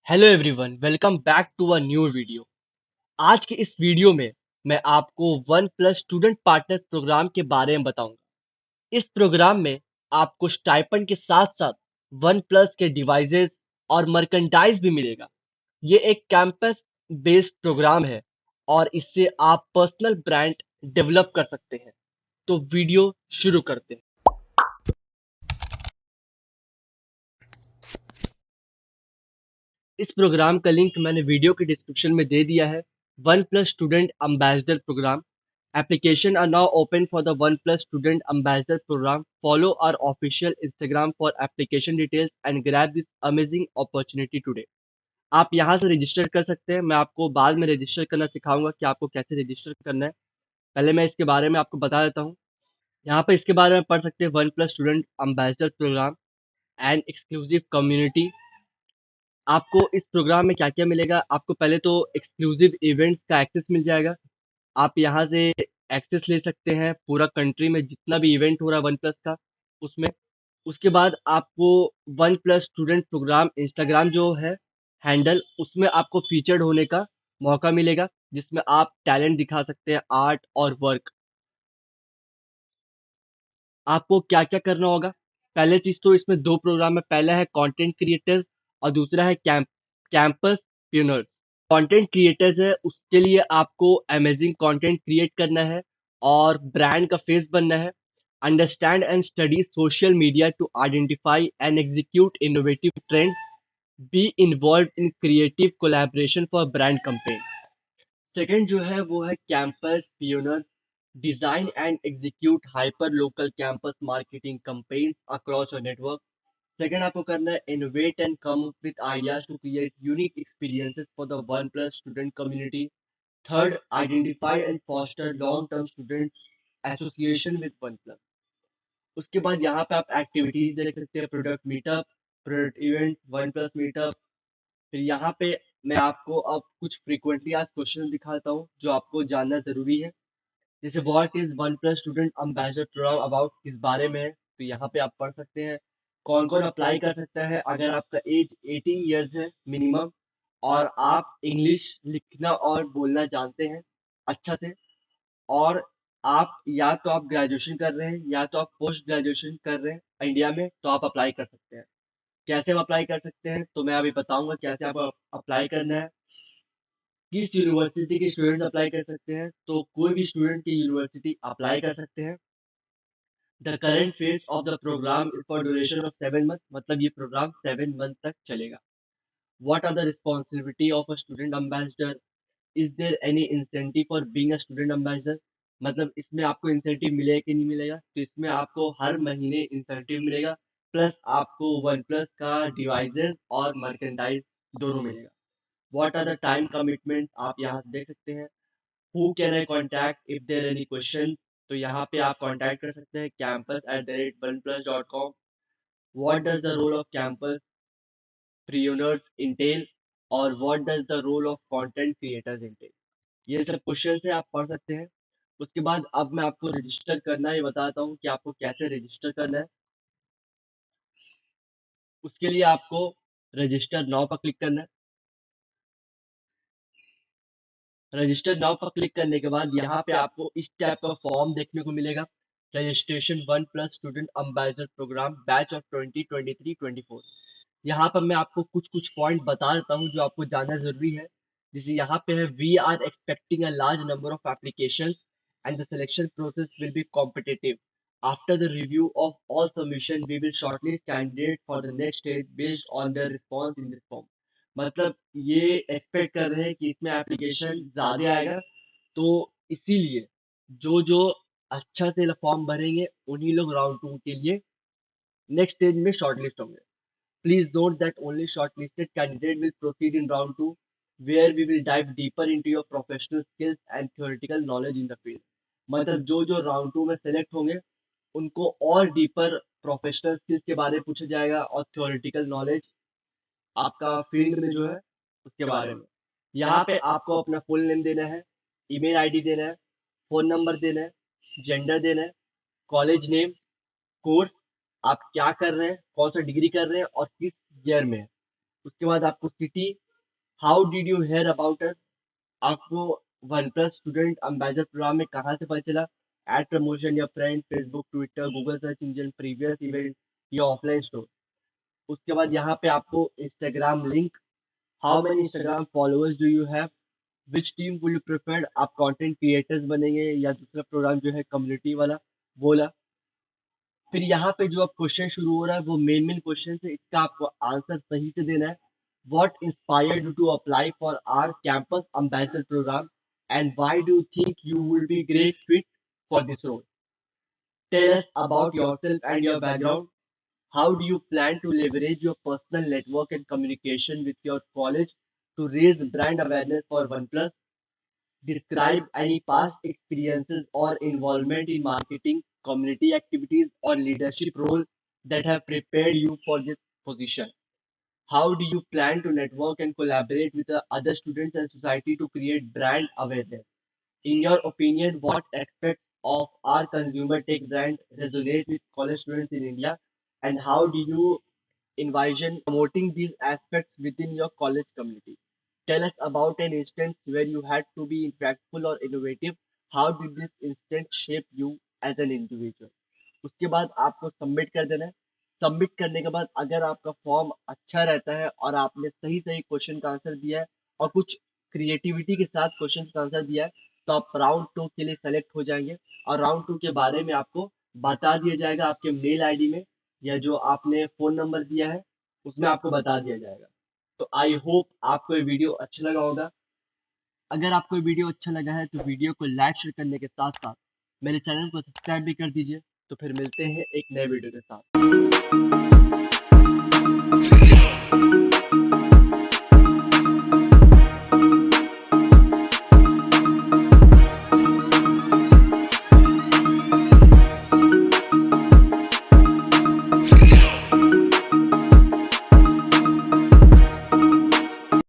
Hello everyone, welcome back to a new video. आज के इस वीडियो में मैं आपको OnePlus student partner program के बारे में बताऊंगा। इस प्रोग्राम में आपको स्टाइपेंड के साथ साथ वन प्लस के डिवाइसेस और मर्केंडाइज भी मिलेगा। ये एक कैंपस बेस्ड प्रोग्राम है और इससे आप पर्सनल ब्रांड डेवलप कर सकते हैं। तो वीडियो शुरू करते हैं। इस प्रोग्राम का लिंक मैंने वीडियो के डिस्क्रिप्शन में दे दिया है। OnePlus student ambassador program application are now open for the OnePlus Student Ambassador Program. Follow our official Instagram for application details and grab this amazing opportunity today. आप यहाँ से register कर सकते हैं। मैं आपको बाद में रजिस्टर करना सिखाऊंगा कि आपको कैसे रजिस्टर करना है। पहले मैं इसके बारे में आपको बता देता हूँ। यहाँ पे इसके बारे में पढ़ सकते हैं। OnePlus student ambassador program and exclusive community. आपको इस प्रोग्राम में क्या क्या मिलेगा? आपको पहले तो एक्सक्लूसिव इवेंट्स का एक्सेस मिल जाएगा। आप यहाँ से एक्सेस ले सकते हैं पूरा कंट्री में जितना भी इवेंट हो रहा है वन प्लस का उसमें। उसके बाद आपको OnePlus student program Instagram जो है हैंडल, उसमें आपको फीचर्ड होने का मौका मिलेगा, जिसमें आप टैलेंट दिखा सकते हैं, आर्ट और वर्क। आपको क्या क्या करना होगा? पहले चीज तो इसमें दो प्रोग्राम है। पहला है कंटेंट क्रिएटर्स और दूसरा है कैंपस प्यूनर्स। कंटेंट क्रिएटर्स है, उसके लिए आपको अमेजिंग कंटेंट क्रिएट करना है और ब्रांड का फेस बनना है। Understand and study social media to identify and execute innovative trends. Be involve in creative collaboration for brand campaign. Second जो है वो है campus pioneer. Design and execute hyper local campus marketing campaigns across your network. Second आपको करना है innovate and come up with ideas to create unique experiences for the OnePlus student community. Third, identify and foster long term student association with one plus. उसके बाद यहाँ पे आप activities देख सकते हैं। Product meetup, product event, one plus meetup. फिर यहाँ पे मैं आपको अब कुछ फ्रीक्वेंटली आज क्वेश्चन दिखाता हूँ जो आपको जानना जरूरी है। जैसे what is OnePlus student ambassador program about, किस बारे में है, तो यहाँ पे आप पढ़ सकते हैं। कौन कौन अप्लाई कर सकता है? अगर आपका एज 18 ईयर्स है मिनिमम और आप इंग्लिश लिखना और बोलना जानते हैं अच्छा से, और आप या तो आप ग्रेजुएशन कर रहे हैं या तो आप पोस्ट ग्रेजुएशन कर रहे हैं इंडिया में, तो आप अप्लाई कर सकते हैं। कैसे हम अप्लाई कर सकते हैं तो मैं अभी बताऊंगा कैसे आपको अप्लाई करना है। किस यूनिवर्सिटी के स्टूडेंट्स अप्लाई कर सकते हैं? तो कोई भी स्टूडेंट की यूनिवर्सिटी अप्लाई कर सकते हैं। The current phase of the program is for duration of 7 month, मतलब ये प्रोग्राम 7 मंथ तक चलेगा। What are the responsibility of a student ambassador? Is there any incentive for being a student ambassador? मतलब इसमें आपको इंसेंटिव मिलेगा कि नहीं मिलेगा? तो इसमें आपको हर महीने इंसेंटिव मिलेगा, प्लस आपको वन प्लस का डिवाइसेस और मर्केंडाइज दोनों मिलेगा। What are the time commitment? आप यहाँ से देख सकते हैं। Who can I contact if there any question? तो यहाँ पे आप कॉन्टैक्ट कर सकते हैं campus@oneplus.com। What does the role of campus pioneers entail और what does the role of content creators entail? ये सब क्वेश्चन है, आप पढ़ सकते हैं। उसके बाद अब मैं आपको रजिस्टर करना ही बताता हूँ कि आपको कैसे रजिस्टर करना है। उसके लिए आपको रजिस्टर नाउ पर क्लिक करना है। रजिस्टर नाउ पर क्लिक करने के बाद यहाँ पे आपको इस टाइप का फॉर्म देखने को मिलेगा। Registration OnePlus student ambassador program batch of 2023-24। यहाँ पर मैं आपको कुछ कुछ पॉइंट बता देता हूँ जो आपको जानना जरूरी है। जैसे यहाँ पे है we are expecting a large number of application and the selection process will be competitive. After the review of all submission we will shortlist candidate for the next stage based on their response in this form. मतलब ये expect कर रहे हैं कि इसमें application ज्यादा आएगा, तो इसीलिए जो जो अच्छा से फॉर्म भरेंगे उन्हीं लोग राउंड 2 के लिए नेक्स्ट स्टेज में शॉर्टलिस्ट होंगे। Please note that only shortlisted candidate will proceed in round 2, where we will dive deeper into your professional skills and theoretical knowledge in the field. मतलब जो जो राउंड 2 में सेलेक्ट होंगे उनको और डीपर प्रोफेशनल स्किल्स के बारे में पूछा जाएगा और थ्योरेटिकल नॉलेज आपका फील्ड में जो है उसके बारे में। यहाँ पे आपको अपना फुल नेम देना है, ईमेल आईडी देना है, फोन नंबर देना है, जेंडर देना है, कॉलेज नेम, कोर्स आप क्या कर रहे हैं, कौन सा डिग्री कर रहे हैं और किस ईयर में है, उसके बाद आपको city, how did you hear about us, आपको OnePlus student ambassador program में कहाँ से पता चला, एड प्रमोशन या friend, Facebook, Twitter, Google search engine, previous event या ऑफलाइन स्टोर। उसके बाद यहाँ पे आपको Instagram link, how many Instagram followers do you have, which team will you prefer, आप कंटेंट क्रिएटर्स बनेंगे या दूसरा प्रोग्राम जो है कम्युनिटी वाला बोला। फिर यहाँ पे जो अब क्वेश्चन शुरू हो रहा है वो मेन मेन क्वेश्चन है, इसका आपको आंसर सही से देना है। What inspired you to apply for our campus ambassador program, and why do you think you will be great fit for this role? Tell us about yourself and your background. How do you plan to leverage your personal network and communication with your college to raise brand awareness for OnePlus? Describe any past experiences or involvement in marketing, community activities, or leadership roles that have prepared you for this position. How do you plan to network and collaborate with the other students and society to create brand awareness? In your opinion, what aspects of our consumer tech brand resonate with college students in India, and how do you envision promoting these aspects within your college community? Tell us about an instance where you had to be impactful or innovative. How did this instance shape you as an individual? उसके बाद आपको submit कर देना है। Submit करने के बाद अगर आपका फॉर्म अच्छा रहता है और आपने सही सही क्वेश्चन का आंसर दिया है और कुछ क्रिएटिविटी के साथ क्वेश्चन का आंसर दिया है, तो आप राउंड 2 के लिए सेलेक्ट हो जाएंगे और राउंड 2 के बारे में आपको बता दिया जाएगा आपके मेल आईडी में, या जो आपने फ़ोन नंबर दिया है उसमें आपको बता दिया जाएगा। तो आई होप आपको ये वीडियो अच्छा लगा होगा। अगर आपको ये वीडियो अच्छा लगा है तो वीडियो को लाइक शेयर करने के साथ साथ मेरे चैनल को सब्सक्राइब भी कर दीजिए। तो फिर मिलते हैं एक नए वीडियो के साथ।